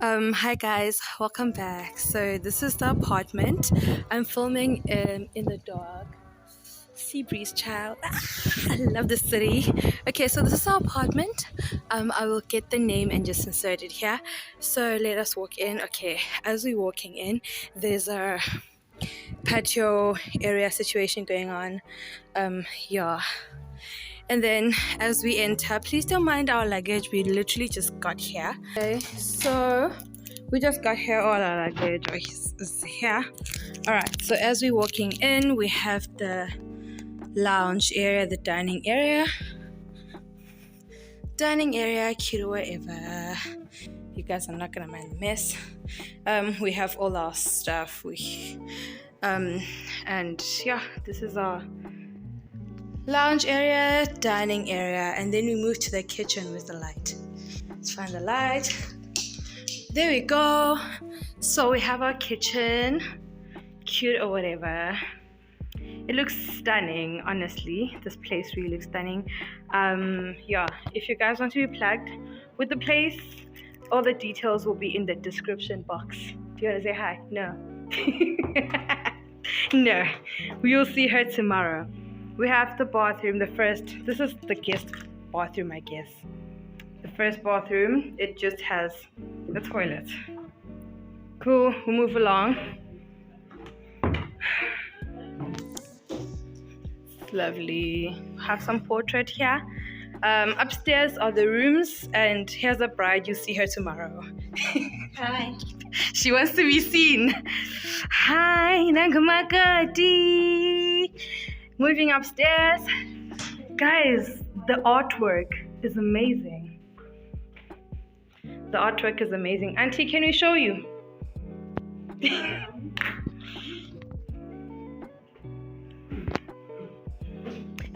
Hi guys, welcome back. So this is the apartment. I'm filming in the dark. Sea breeze, child. I love the city. Okay, so this is our apartment. I will get the name and just insert it here. So let us walk in. Okay, as we're walking in, there's a patio area situation going on. Yeah. And then as we enter, please don't mind our luggage. We literally just got here. Okay, so we just got here. All our luggage is here. All right. So as we're walking in, we have the lounge area, the dining area, cute or whatever. You guys are not gonna mind the mess. We have all our stuff. And yeah, this is our lounge area, dining area, and then we move to the kitchen with the light. Let's find the light. There we go. So we have our kitchen, cute or whatever. It looks stunning, honestly. This place really looks stunning. Yeah, if you guys want to be plugged with the place, all the details will be in the description box. Do you want to say hi? No. No. We will see her tomorrow. We have the bathroom, this is the guest bathroom, I guess. The first bathroom, it just has a toilet. Cool, we'll move along. It's lovely. Have some portrait here. Upstairs are the rooms, and here's the bride. You'll see her tomorrow. Hi. She wants to be seen. Hi, Nangamakati. Moving upstairs. Guys, the artwork is amazing. The artwork is amazing. Auntie, can we show you?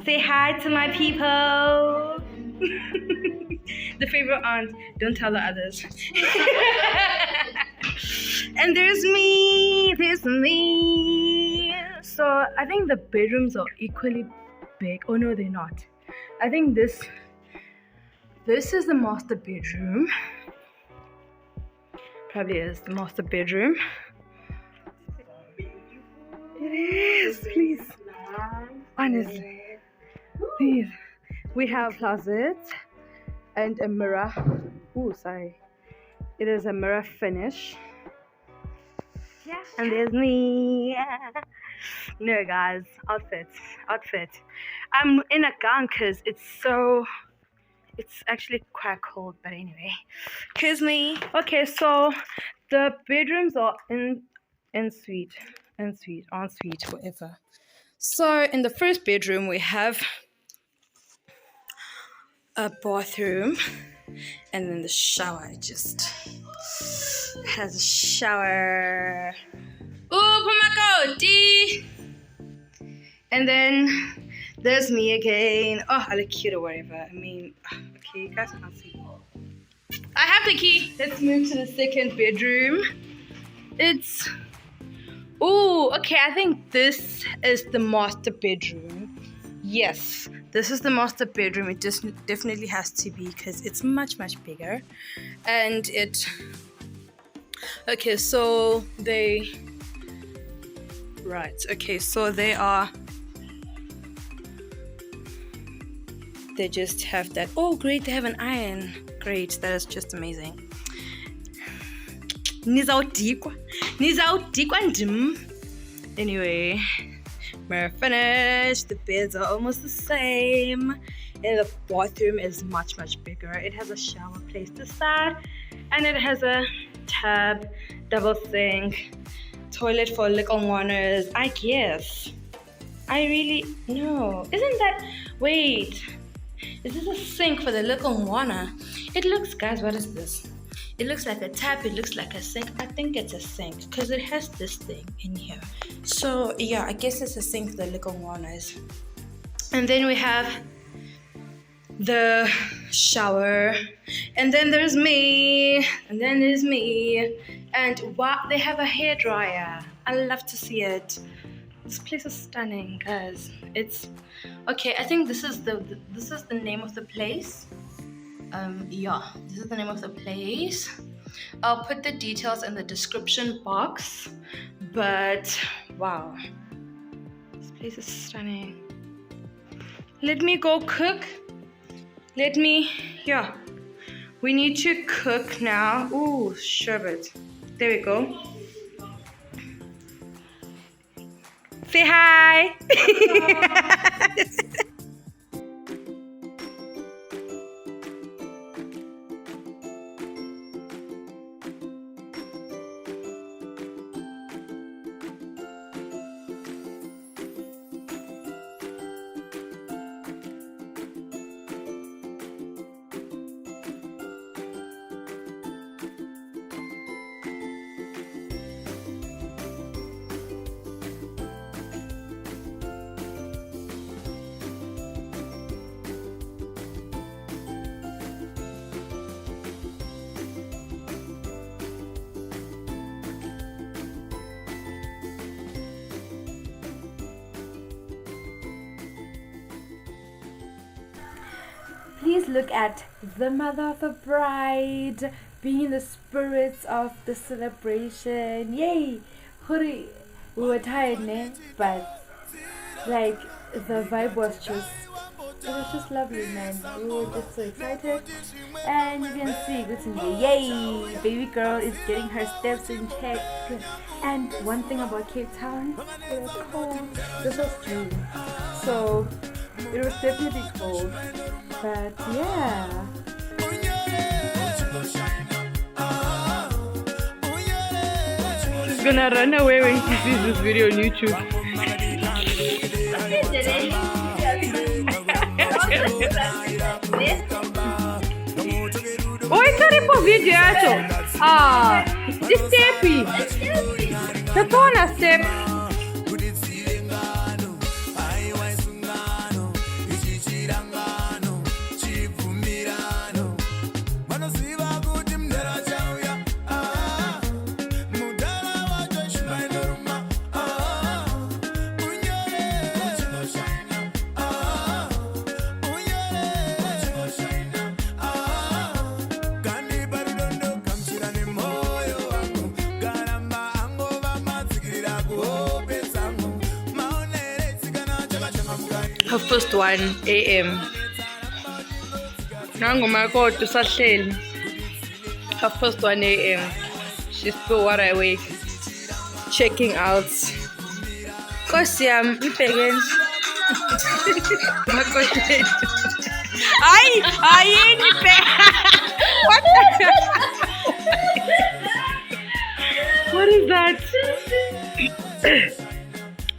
Say hi to my people. The favorite aunt. Don't tell the others. And there's me. So I think the bedrooms are equally big. Oh no, they're not. I think this is the master bedroom. Probably is the master bedroom. It is, please. Honestly. Please. We have a closet and a mirror. Oh, sorry. It is a mirror finish. Yeah. And there's me. No, guys. Outfit. I'm in a gown because it's actually quite cold, but anyway. Here's me. Okay, so the bedrooms are ensuite, whatever. So in the first bedroom, we have a bathroom, and then the shower just has a shower. Oh, Pamakoti! And then there's me again. Oh, I look cute or whatever. I mean, okay, you guys can't see. I have the key. Let's move to the second bedroom. Okay, I think this is the master bedroom. Yes, this is the master bedroom. It just definitely has to be because it's much, much bigger. And okay, so they just have that. Oh, great, they have an iron. Great, that is just amazing. Anyway, we're finished. The beds are almost the same. And the bathroom is much, much bigger. It has a shower placed aside, and it has a tub, double sink, toilet for little ones, I guess. Wait, is this a sink for the little wana? It looks, guys, what is this? It looks like a tap, it looks like a sink. I think it's a sink because it has this thing in here. So yeah, I guess it's a sink for the little ones. And then we have the shower, and then there's me, and wow, they have a hairdryer. I love to see it. This place is stunning, guys. It's okay. I think this is the name of the place. Yeah, this is the name of the place. I'll put the details in the description box. But wow, this place is stunning. Let me go cook. Yeah. We need to cook now. Ooh, sherbet. There we go. Say hi. Please look at the mother of the bride being in the spirits of the celebration. Yay! Hurry! We were tired, ne? But like the vibe was just lovely, man. We were just so excited. And you can see good in here. Yay! Baby girl is getting her steps in check. And one thing about Cape Town, it was cold. This was June. So it was definitely cold. But yeah. She's gonna run away when she sees this video on YouTube. Oh, it's a for video yacho. This steppy. The phone a step. Her first 1 a.m. Nangu my god, usahleli. Her first 1 a.m. She's still wide awake, checking out. Kosi yami ibhekeni. Makosheni. Ayini what the What is that?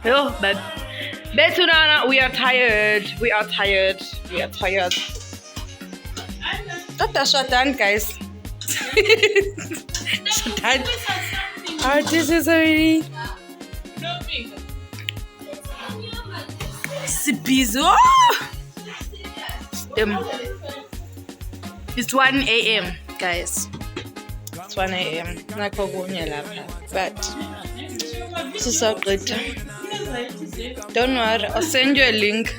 Oh, but Betunana, we are tired. Shut down, guys. Shut down. Our dish is already. Sipizo. It's 1 a.m., guys. It's 1 a.m. But this is so good. Don't worry, I'll send you a link.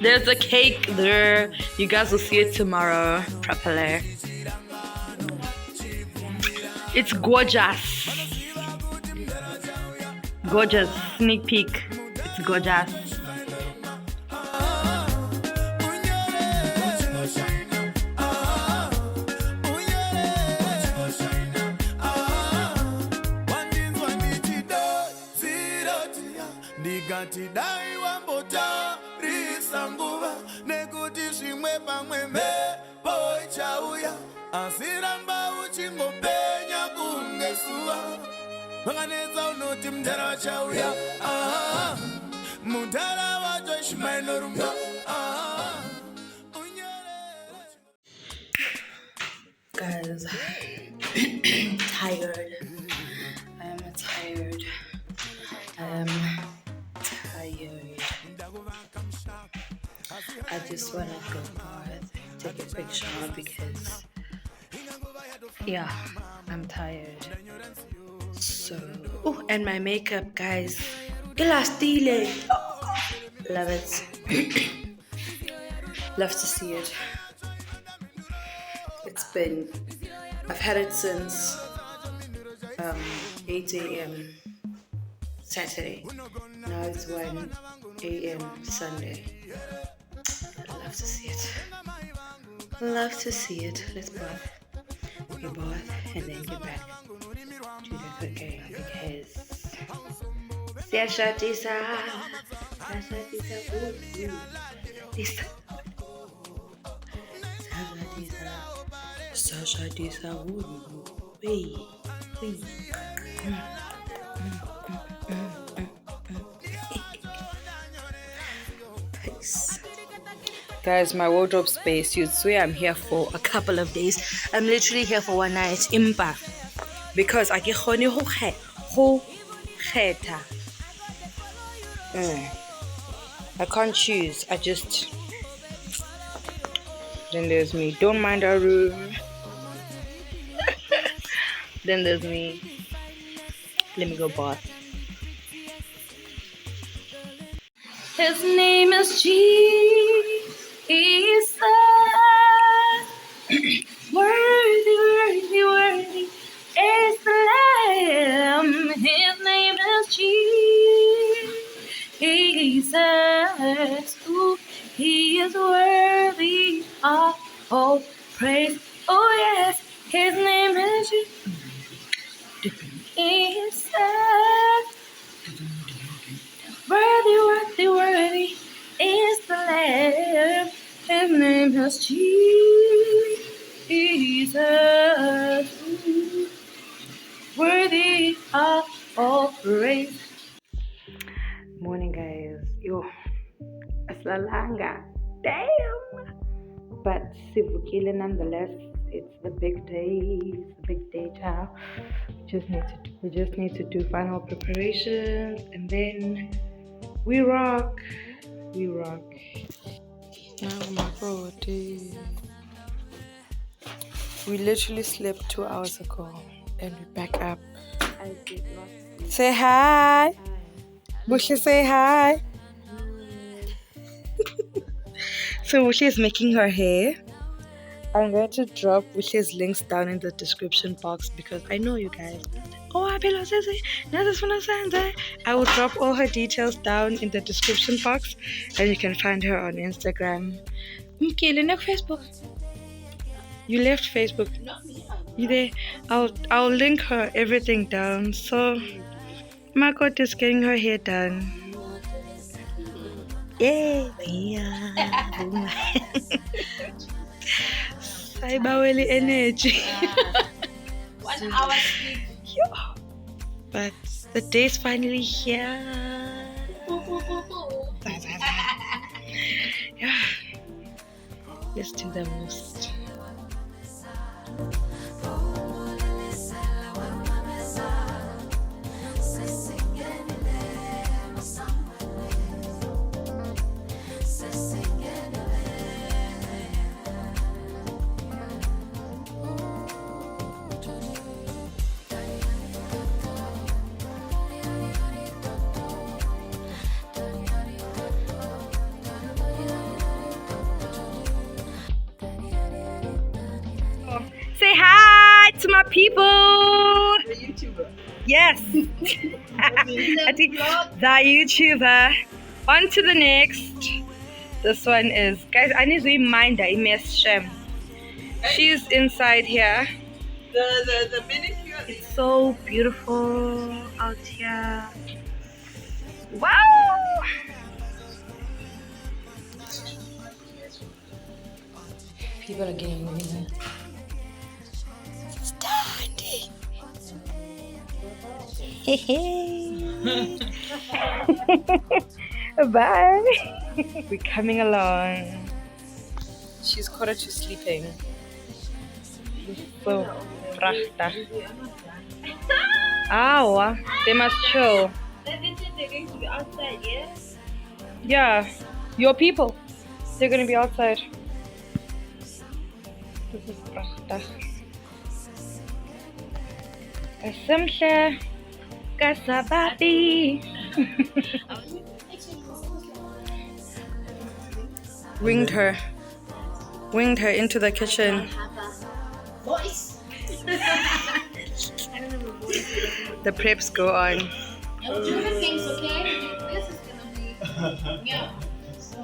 There's a cake there. You guys will see it tomorrow properly. It's gorgeous. Gorgeous. Sneak peek. It's gorgeous. Ndigati dai wambota risanguva nekuti zvimwe pamwe mhepo ichauya asiramba uchingopenya kungesuva vanganetsa unoti mudhara wachauya mudhara wacho ishimainorumba Guys, tired. I am tired. I just want to go bath, take a quick shower because, yeah, I'm tired. So, oh, and my makeup, guys. Elastile. Love it. Love to see it. I've had it since 8 a.m. Saturday. Now it's 1 a.m. Sunday. I'd love to see it. Love to see it. Let's bath. You bath and then get back to the cooking because siyashadisa. Peace. Guys, my wardrobe space, you'd swear I'm here for a couple of days. I'm literally here for one night. Impa. Because I get I can't choose. Then there's me. Don't mind our room. Then there's me. Let me go bath. His name is Jesus. Worthy, worthy, worthy is the Lamb. His name is Jesus. Ooh, he is worthy of all praise. Oh yes, his name is Jesus. Worthy, worthy, worthy is the Lamb. His name is Jesus. Ooh, worthy of all praise. Morning, guys. Yo, Asalanga. Damn. But Sivukile nonetheless. It's the big day. It's the big day, child. We just need to do final preparations and then we rock. Oh my god. We literally slept 2 hours ago and we're back up. I did not sleep. Say hi. Bushy, say hi. So Bushy is making her hair. I'm going to drop Bushy's links down in the description box because I know you guys. I will drop all her details down in the description box and you can find her on Instagram. Facebook. You left Facebook. You there? I'll link her everything down. So Margot is getting her hair done. Yay! Saibaweli energy. 1 hour sleep. But the day's finally here. Yeah. Let's do the most. Say hi to my people. The YouTuber. Yes. I think the YouTuber. On to the next. This one is, guys, I need to remind her, Miss Shem. She's inside here. The manicure. It's so beautiful out here. Wow. People are getting moving. Standing. Bye. We're coming along. She's caught her to sleeping. So, prachtig. Ow, they must chill. They're going to be outside, yeah? Yeah, your people. They're gonna be outside. This is prachtig. Kasimhle, kasababi. Winged her. winged her into the kitchen. Voice. The preps go on. And we'll do the things, okay? This is gonna be yeah. So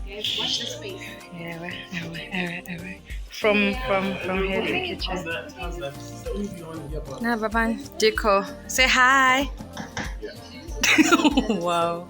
guys, watch the space. Yeah, alright. From here to the kitchen. How's that? It's the only thing I want to get about. Nah, Baban, Dico. Say hi. Wow.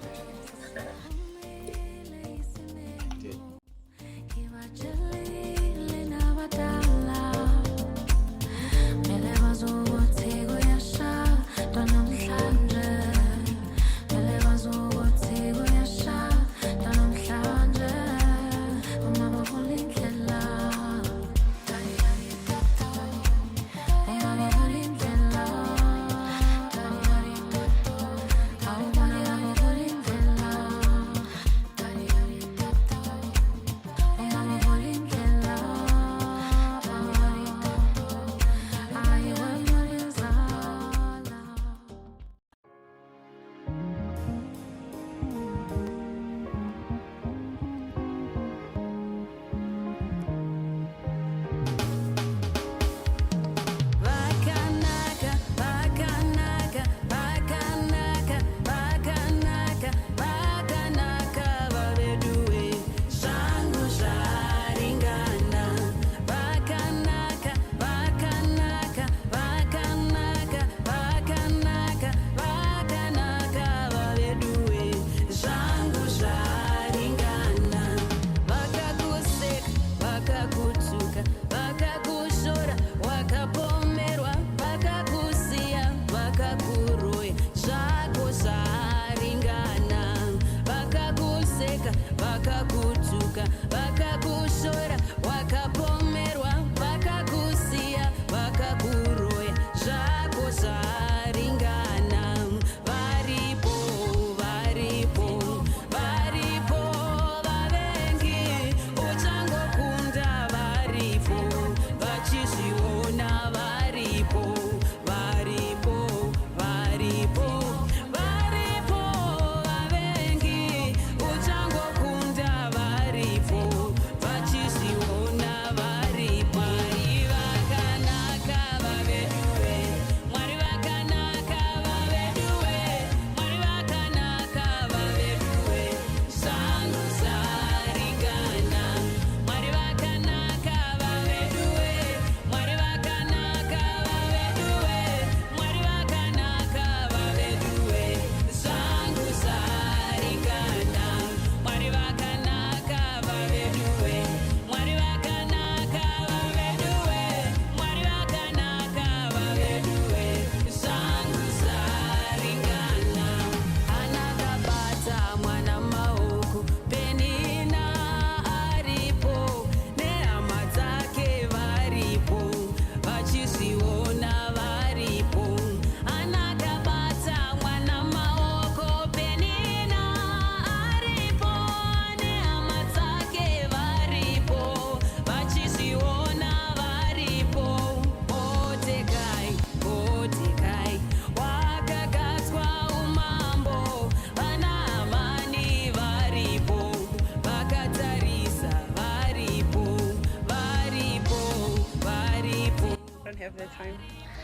Have the time.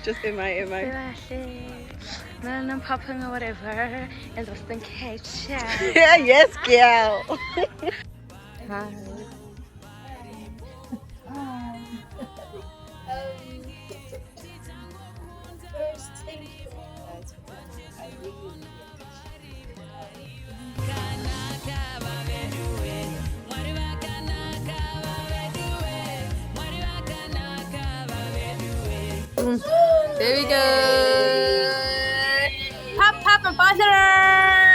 Just in my No, popping or whatever. And just in case. Yeah, yes, girl. Hi. First, thank you. I really There we go. Pop, pop, and butter.